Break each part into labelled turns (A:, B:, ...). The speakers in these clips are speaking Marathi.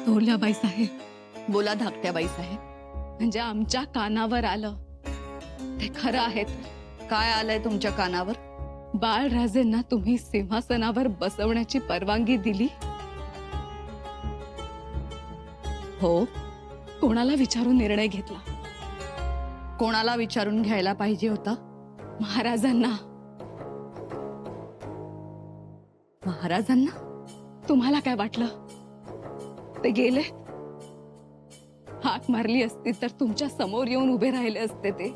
A: थोरल्याबाई साहेब,
B: बोला धाकट्याबाई साहेब.
A: म्हणजे आमच्या कानावर आलं ते खरं आहे तर.
B: काय आलंय तुमच्या कानावर?
A: बाळराजेंना तुम्ही सिंहासनावर बसवण्याची परवानगी दिली.
B: हो.
A: कोणाला विचारून निर्णय घेतला?
B: कोणाला विचारून घ्यायला पाहिजे होता?
A: महाराजांना.
B: महाराजांना?
A: तुम्हाला काय वाटलं ते गेले? हाक मारली असती तर तुमच्या समोर येऊन उभे राहिले असते ते.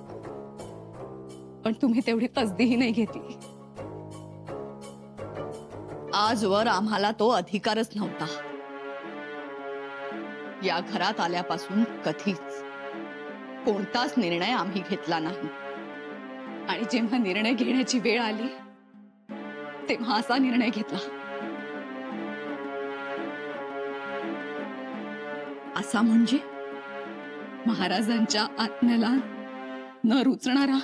A: पण तुम्ही तेवढी तसदीही नाही घेतली.
B: आजवर आम्हाला तो अधिकारच नव्हता. या घरात आल्यापासून कधीच कोणताच निर्णय आम्ही घेतला नाही.
A: आणि जेव्हा निर्णय घेण्याची वेळ आली तेव्हा असा निर्णय घेतला.
B: असा म्हणजे?
A: महाराजांच्या आत्म्याला न रुचणारा.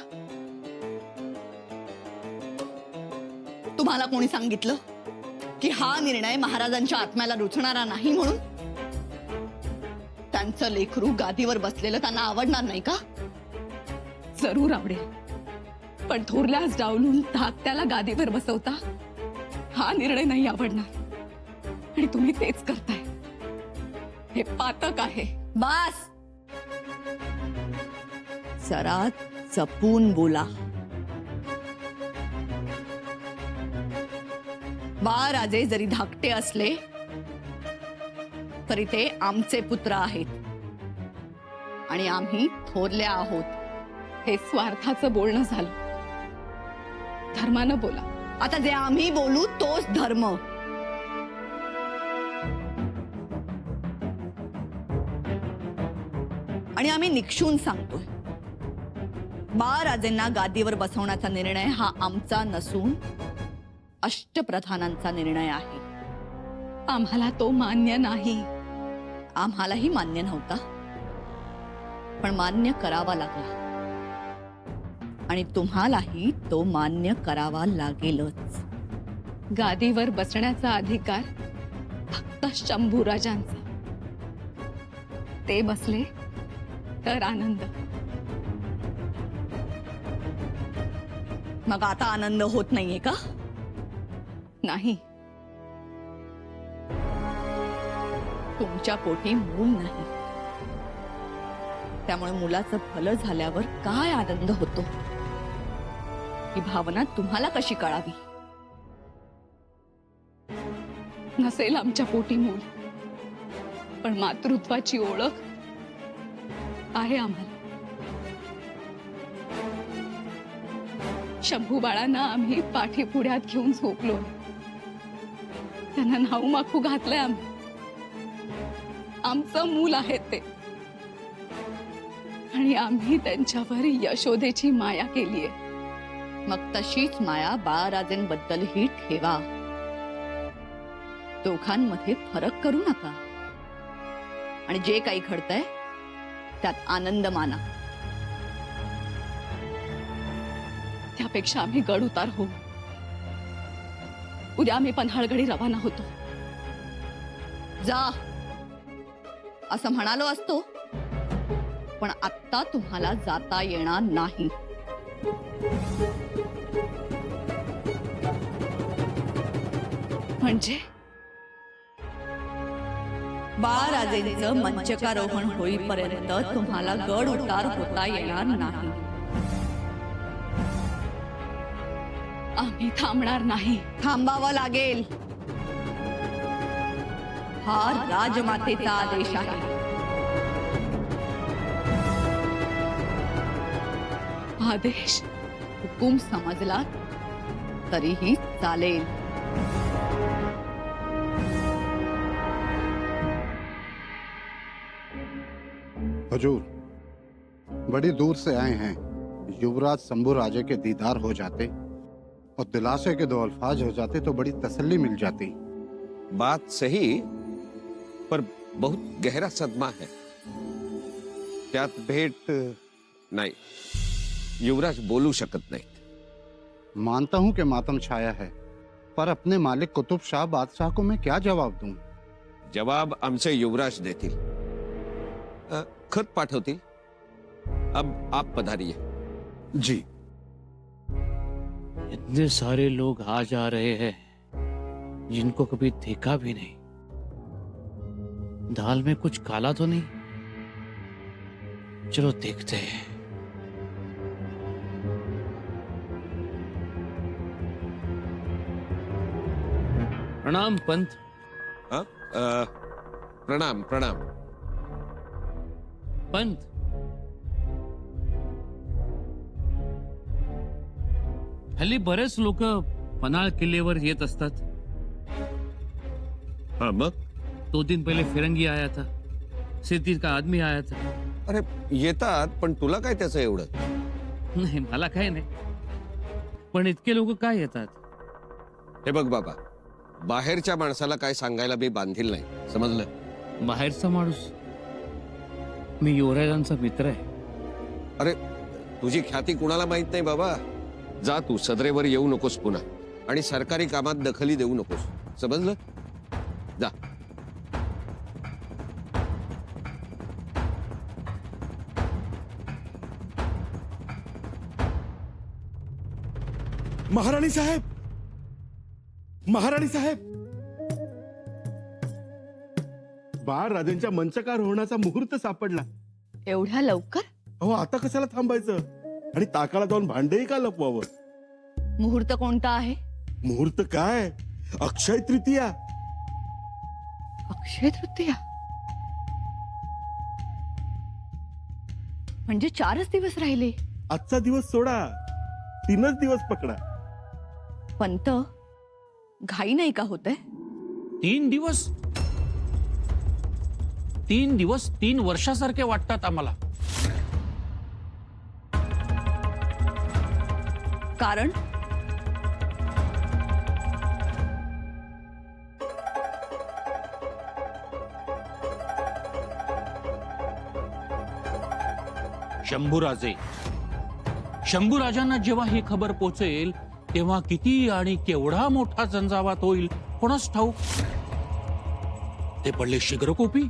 B: तुम्हाला कोणी सांगितलं की हा निर्णय महाराजांच्या आत्म्याला रुचणारा नाही म्हणून? त्यांचं लेकरू गादीवर बसलेलं त्यांना आवडणार नाही का?
A: जरूर आवडेल, पण थोरल्यास डावलून धाकट्याला गादीवर बसवता हा निर्णय नाही आवडणार. आणि तुम्ही तेच करताय. हे पातक आहे.
B: बस, जरा जपून बोला. बाळराजे जरी धाकटे असले तरी ते आमचे पुत्र आहेत आणि आम्ही थोरल्या आहोत.
A: हे स्वार्थाचं बोलणं झालं. धर्मानं बोला.
B: आता जे आम्ही बोलू तोच धर्म. आणि आम्ही निक्षून सांगतोय, बाळराजेंना गादीवर बसवण्याचा निर्णय हा आमचा नसून अष्टप्रधानांचा निर्णय आहे.
A: आम्हाला तो मान्य नाही.
B: आम्हालाही मान्य नव्हता, पण मान्य करावा लागला. आणि तुम्हालाही तो मान्य करावा लागेलच.
A: गादीवर बसण्याचा अधिकार फक्त शंभूराजांचा. ते बसले तर आनंद.
B: मग आता आनंद होत नाहीये का?
A: नाही.
B: तुमच्या पोटी मूल नाही, त्यामुळे मुलाचं भलं झाल्यावर काय आनंद होतो ही भावना तुम्हाला कशी कळावी?
A: नसेल आमच्या पोटी मूल, पण मातृत्वाची ओळख आहे आम्हाला. शंभू बाळांना आम्ही पाठीपुढ्यात घेऊन झोपलो. त्यांना नाऊ माखू घातलंय आम्ही. आमचं मूल आहे ते. आणि आम्ही त्यांच्यावर यशोदेची माया केलीये.
B: मग तशीच माया बाळराजेंबद्दलही ठेवा. दोघांमध्ये फरक करू नका. आणि जे काही घडतंय त्यात आनंद माना.
A: त्यापेक्षा आम्ही गड उतार होऊ. उद्या आम्ही पन्हाळगडी रवाना होतो.
B: जा असं म्हणालो असतो, पण आत्ता तुम्हाला जाता येणार नाही.
A: म्हणजे
B: बाळराजेंचं मंचकारोहण होईपर्यंत तुम्हाला गड उतार होता येणार नाही.
A: आम्ही थांबणार नाही.
B: थांबावं लागेल. हा राजमातेचा आदेश आहे.
A: आदेश?
B: हुकूम समजला तरीही चालेल.
C: हुजूर, बड़ी दूर से आए हैं. युवराज शंभू राजे के दीदार हो जाते और दिलासे के दो अल्फाज हो जाते तो बड़ी तसल्ली मिल जाती.
D: बात सही, पर बहुत गहरा सदमा है. त्यात भेट नाही. युवराज बोलू शकत नाही.
C: मानता हूं कि मातम छाया है, पर अपने मालिक कुतुब शाह बादशाह को मैं क्या जवाब दूं?
D: जवाब आमचे युवराज देतील. खत पाठवतील. अब आप पधारिए.
E: जी.
F: इतने सारे लोग आ जा रहे हैं जिनको कभी देखा भी नहीं. दाल में कुछ काला तो नहीं? चलो देखते हैं. प्रणाम पंत.
D: प्रणाम प्रणाम.
F: पंत, हल्ली बरेच लोक पन्हाळ किल्ल्यावर येत असतात.
D: हाँ मग.
F: 2 दिन पहले फिरंगी आया था, 37 का आदमी आया था.
D: अरे येतात, पण तुला काय त्याचं एवढं?
F: नाही, मला काय नाही, पण इतके लोक काय येतात?
D: हे बघ बाबा, बाहेरच्या माणसाला काय सांगायला मी बांधील नाही, समजलं?
F: बाहेरचा माणूस? मी युवराजांचा मित्र आहे.
D: अरे तुझी ख्याती कुणाला माहित नाही बाबा. जा तू, सदरेवर येऊ नकोस पुन्हा, आणि सरकारी कामात दखली देऊ नकोस, समजलं? जा.
E: महाराणी साहेब, महाराणी साहेब, बाळ राजांच्या मंचकार होण्याचा मुहूर्त सापडला.
B: एवढ्या लवकर?
E: अहो, आता कशाला थांबायचं आणि ताकाला जाऊन भांडेही का लपवावं?
B: मुहूर्त कोणता आहे?
E: मुहूर्त काय, अक्षय तृतीया.
B: अक्षय तृतीया म्हणजे 4च दिवस राहिले.
E: आजचा दिवस सोडा, 3च दिवस पकडा.
B: पंत, घाई नाही का होत आहे?
F: 3 दिवस? 3 दिवस 3 वर्षासारखे वाटतात आम्हाला.
B: कारण
F: शंभूराजे, शंभूराजांना जेव्हा ही खबर पोचेल तेव्हा किती आणि केवढा मोठा झंझावात होईल कोणास ठाऊक. ते पडले शीघ्रकोपी.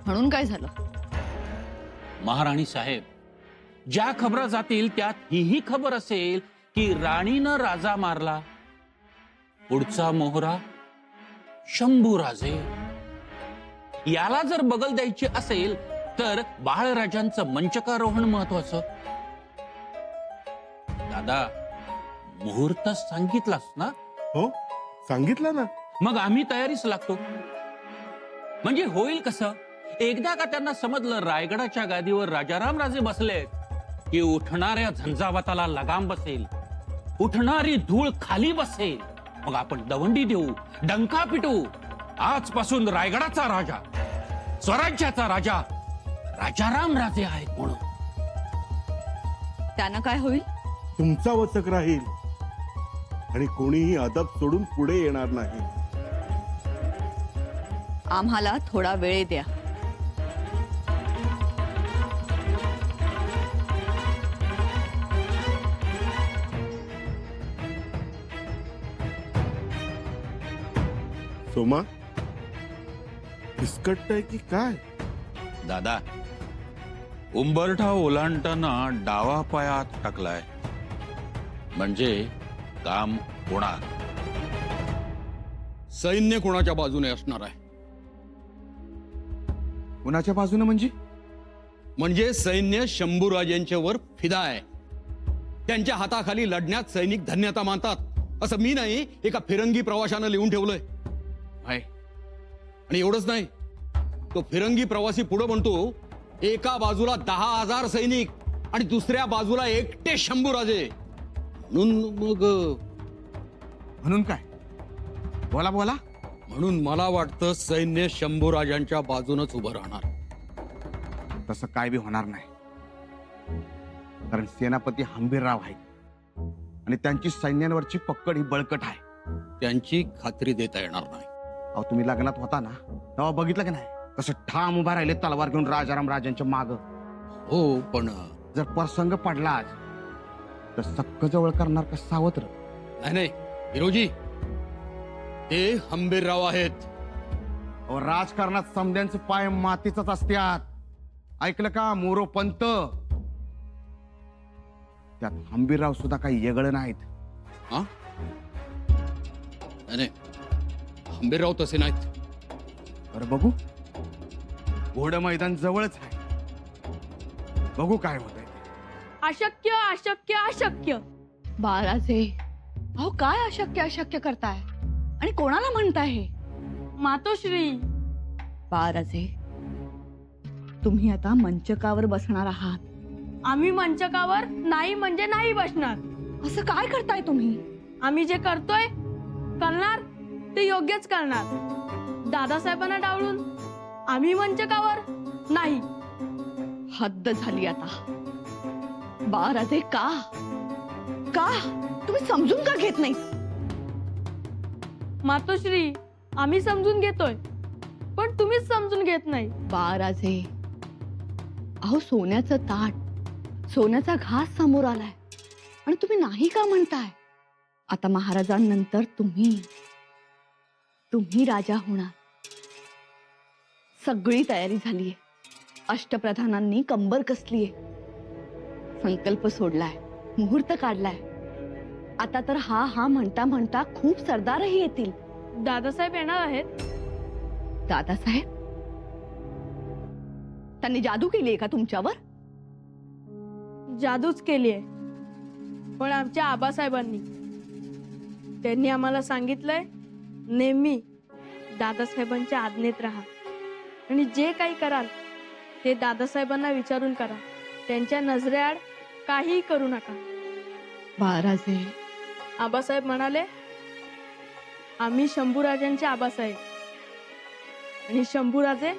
B: म्हणून काय झालं?
F: महाराणी साहेब, ज्या खबरा जातील त्यात ही खबर असेल की राणीनं राजा मारला. पुढचा मोहरा शंभूराजे. याला जर बगल द्यायची असेल तर बाळराजांचं मंचकारोहण महत्वाचं. दादा, मुहूर्त सांगितलास ना?
E: हो, सांगितलं ना.
F: मग आम्ही तयारीच लागतो. म्हणजे होईल कसं, एकदा का त्यांना समजलं रायगडाच्या गादीवर राजाराम राजे बसलेत की उठणाऱ्या झंझावाताला लगाम बसेल, उठणारी धूळ खाली बसेल. मग आपण दवंडी देऊ, डंका पिटू. आजपासून रायगडाचा राजा, स्वराज्याचा राजा राजाराम राजे आहेत म्हणून.
B: त्यानं काय होईल?
E: तुमचा वचक राहील आणि कोणीही अदब सोडून पुढे येणार नाही.
B: आम्हाला थोडा वेळ द्या.
E: सोमा, फिसकटतंय की काय?
F: दादा, उंबरठा ओलांडताना डावा पायात टाकलाय म्हणजे काम होणार.
G: सैन्य कोणाच्या बाजूने असणार आहे?
H: कुणाच्या बाजूने म्हणजे?
G: म्हणजे सैन्य शंभूराजांच्या वर फिदा आहे. त्यांच्या हाताखाली लढण्यात सैनिक धन्यता मानतात असं मी नाही, एका फिरंगी प्रवाशानं लिहून ठेवलंय. आणि एवढंच नाही, तो फिरंगी प्रवासी पुढे म्हणतो एका बाजूला 10,000 सैनिक आणि दुसऱ्या बाजूला एकटे शंभूराजे.
H: म्हणून काय? बोला बोला.
G: म्हणून मला वाटतं सैन्य शंभूराजांच्या बाजूनच उभं राहणार.
H: तसं काय बी होणार नाही, कारण सेनापती हंबीरराव आहे आणि त्यांची सैन्यांवरची पकड ही बळकट आहे.
G: त्यांची खात्री देता येणार नाही.
H: अहो, तुम्ही लग्नात होता ना, तेव्हा बघितलं की नाही कसं ठाम उभा राहिले तलवार घेऊन राजाराम राजांच्या माग.
G: हो, पण
H: जर प्रसंग पडला तर सक्क जवळ करणार का सावत्र?
G: नाही, हिरोजी, ते हंबीरराव आहेत.
H: अहो, राजकारणात समद्यांचे पाय मातीच असत्यात. ऐकलं का मोरोपंत? त्यात हंबीरराव सुद्धा काही येगळं नाहीत.
G: हा? नाही, हंबीरराव तसे नाहीत.
H: बरं बघू, घोडं मैदान जवळच आहे. बघू काय होतंय.
I: अशक्य अशक्य अशक्य.
B: बाळराजे, अहो काय अशक्य अशक्य करताय आणि कोणाला म्हणताय हे?
I: मातोश्री,
B: बाळराजे, तुम्ही आता मंचकावर बसणार आहात.
I: आम्ही मंचकावर नाही म्हणजे नाही बसणार.
B: असं काय करताय तुम्ही?
I: आम्ही जे करतोय करणार ते योग्यच करणार. दादासाहेबांना डावळून आम्ही मंचकावर नाही.
B: हद्द झाली आता. बाळराजे, का का तुम्ही समजून का घेत नाही?
I: मातोश्री, आम्ही समजून घेतोय पण तुम्हीच समजून घेत नाही.
B: बाळराजे, अहो सोन्याचं ताट, सोन्याचा घास समोर आलाय आणि तुम्ही नाही का म्हणताय? आता महाराजांनंतर तुम्ही राजा होणार. सगळी तयारी झालीये. अष्टप्रधानांनी कंबर कसलीये, संकल्प सोडलाय, मुहूर्त काढलाय. आता तर हा हा म्हणता म्हणता खूप सरदारही येतील.
I: दादासाहेब येणार आहेत.
B: दादासाहेब? त्यांनी जादू केली आहे का तुमच्यावर?
I: जादूच केलीये, पण आमच्या आबासाहेबांनी. त्यांनी आम्हाला सांगितलंय नेहमी दादासाहेबांच्या आज्ञेत राहा आणि जे काही कराल ते दादासाहेबांना विचारून करा. त्यांच्या नजरेआड काहीही करू नका.
B: बाळराजे,
I: आबासाहेब म्हणाले आम्ही शंभूराजांचे आबासाहेब आणि शंभूराजे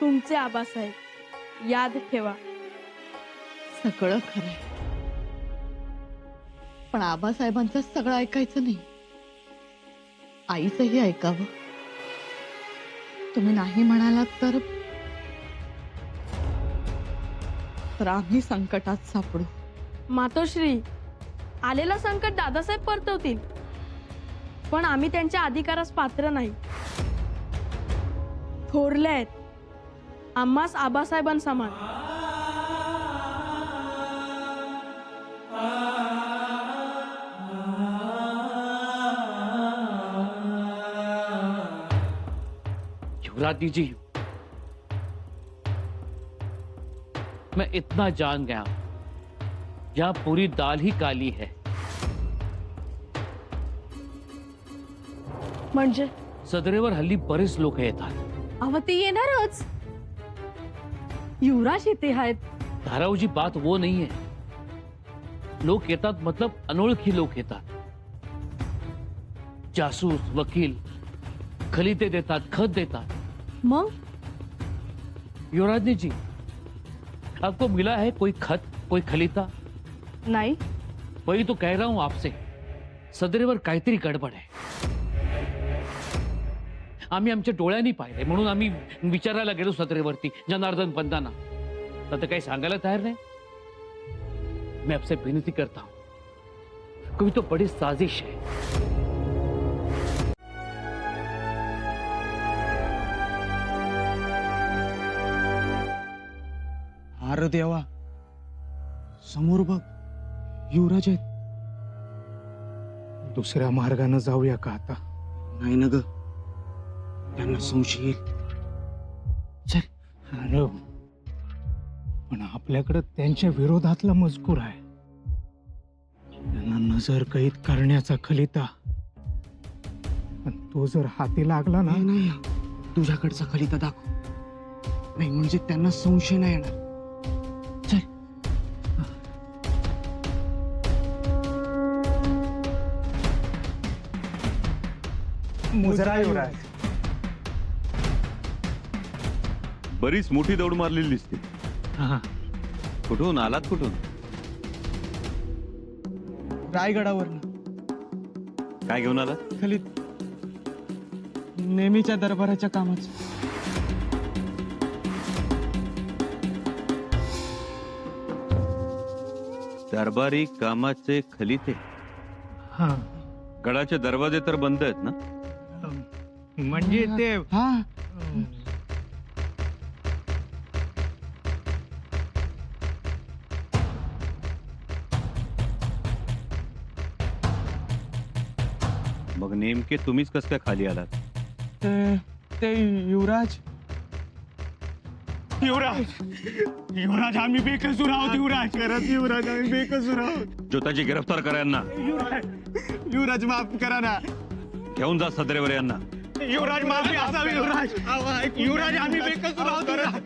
I: तुमचे आबासाहेब. याद ठेवा.
B: सगळं खरंय, पण आबासाहेबांचं सगळं ऐकायचं नाही, आईचंही ऐकावं. तुम्ही नाही म्हणालात तर आम्ही संकटात सापडू.
I: मातोश्री, आलेला संकट दादासाहेब परतवतील, पण आम्ही त्यांच्या अधिकारास पात्र नाही. थोरले आहेत, आम्हास आबासाहेबांसमान.
F: युवराज जी, मैं इतना जान गया, यहाँ पूरी दाल ही काली है.
I: म्हणजे
F: सदरेवर हल्ली बरेच लोक येतात.
I: अहो ते येणारच. युवराज येते आहेत.
F: धारावजी बात वो नहीं है. लोक येतात मतलब अनोळखी लोक येतात. जासूस, वकील, खलीते देतात, खत देतात.
I: मग
F: युवराज जी, आपको मिला है कोई खत, कोई खलीता?
I: नाही.
F: वही तो कह रहा हूं आपसे, सदरेवर काहीतरी गडबड आहे. आम्ही आमच्या डोळ्यांनी पाहिले म्हणून आम्ही विचारायला गेलो सदरेवरती जनार्दन पंतांना. तर काही सांगायला तयार नाही. मैं आपसे विनती करता हूं, कोई तो बड़ी साजिश है.
H: अरे देवा, समोर बघ, युवराज आहेत.
E: दुसऱ्या मार्गाने जाऊया का आता?
H: नाही ना ग, त्यांना संशय येईल.
E: अरे पण आपल्याकडे त्यांच्या विरोधातला मजकूर आहे. त्यांना नजर कैद करण्याचा खलिता. पण तो जर हाती लागला ना,
H: नाही, तुझ्याकडचा खलिता दाखव. नाही म्हणजे त्यांना संशय नाही येणार.
E: मुजरा युवराज.
J: बरीच मोठी दौड मारलेली दिसते.
E: हा,
J: कुठून आलात? कुठून?
K: रायगडावरनं.
J: काय घेऊन आलात?
K: खलीत नेहमीच्या दरबाराच्या कामाचं.
J: दरबारी कामाचे खलिते.
E: हा.
J: गडाचे दरवाजे तर बंद आहेत ना?
E: म्हणजे ते
K: हा
J: मग नेमके तुम्हीच कस काय खाली आलात?
K: ते युवराज युवराज आम्ही बेकसूर आहोत. युवराज खरंच युवराज आम्ही बेकसूर आहोत.
J: ज्योताजी गिरफ्तार करा यांना.
K: युवराज माफ करा ना.
J: घेऊन जा सदरेवर यांना.
K: युवराज माफी असावी. युवराज आम्ही बेकसूर आहोत. युवराज.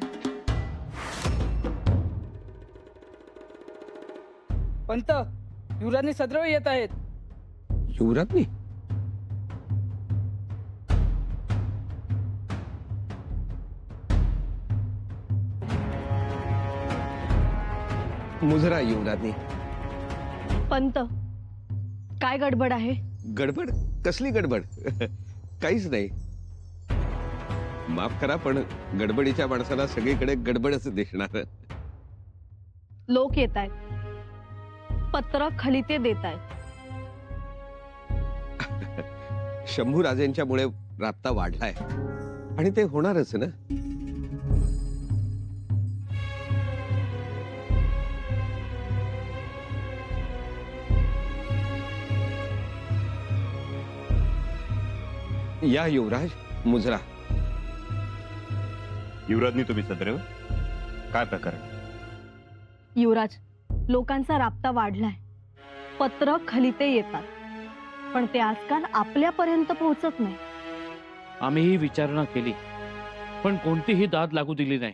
L: पंत युवराजनी सदरव येत आहेत.
D: युवराजनी मुजरा युवराजनी.
B: पंत काय गडबड आहे?
D: गडबड? कसली गडबड? काहीच नाही. माफ करा पण गडबडीच्या माणसाला सगळीकडे गडबडच दिसणार.
B: लोक येत आहेत, पत्र खलिते देत आहेत.
D: शंभू राजेंच्यामुळे राबता वाढलाय आणि ते होणारच ना. या युवराज. मुजरा.
J: युवराजनी तुम्ही सदरेवर काय प्रकार?
B: युवराज, लोकांचा राबता वाढलाय, पत्र खलिते येतात, पण ते आजकाल आपल्यापर्यंत पोहोचत नाही.
F: आम्हीही विचारणा केली पण कोणतीही दाद लागू दिली नाही.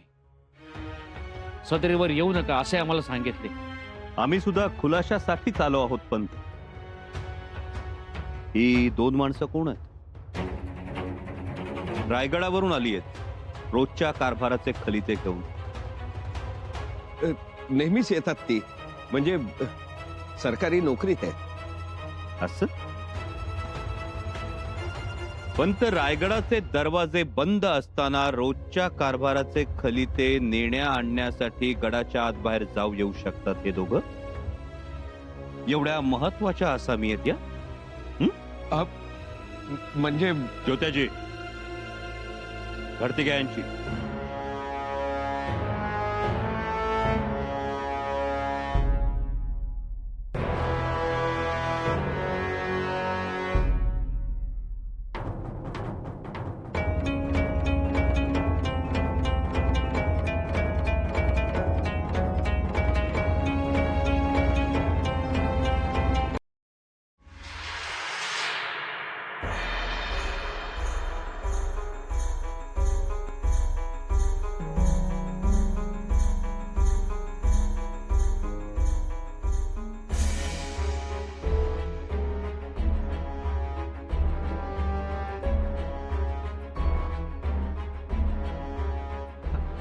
F: सदरेवर येऊ नका असे आम्हाला सांगितले.
J: आम्ही सुद्धा खुलाशासाठीच आलो आहोत पंत. ही 2 माणसं कोण आहेत? रायगडावरून आली आहेत रोजच्या कारभाराचे खलिते घेऊन.
D: नेहमीच येतात ती, म्हणजे सरकारी नोकरीत आहेत.
J: असं? पंत, रायगडाचे दरवाजे बंद असताना रोजच्या कारभाराचे खलिते नेण्या आणण्यासाठी गडाच्या आत बाहेर जाऊ येऊ शकतात हे दोघं? एवढ्या महत्वाच्या आसामी आहेत या?
D: म्हणजे
J: ज्योत्याजी, घडती घ्या यांची.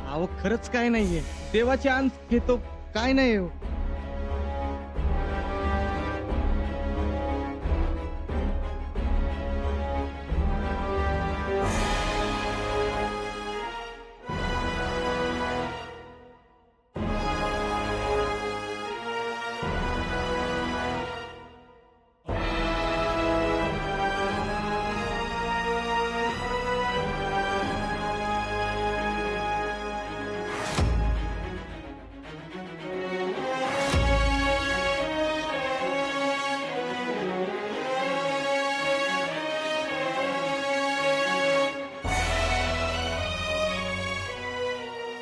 K: अहो खरंच काय नाहीये. देवाचे अंश घेतो काय नाही हो.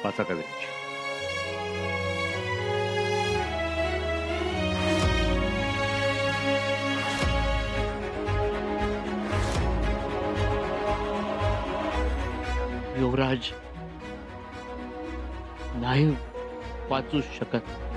J: वाचा कवितेची.
F: युवराज नाही वाचू शकत.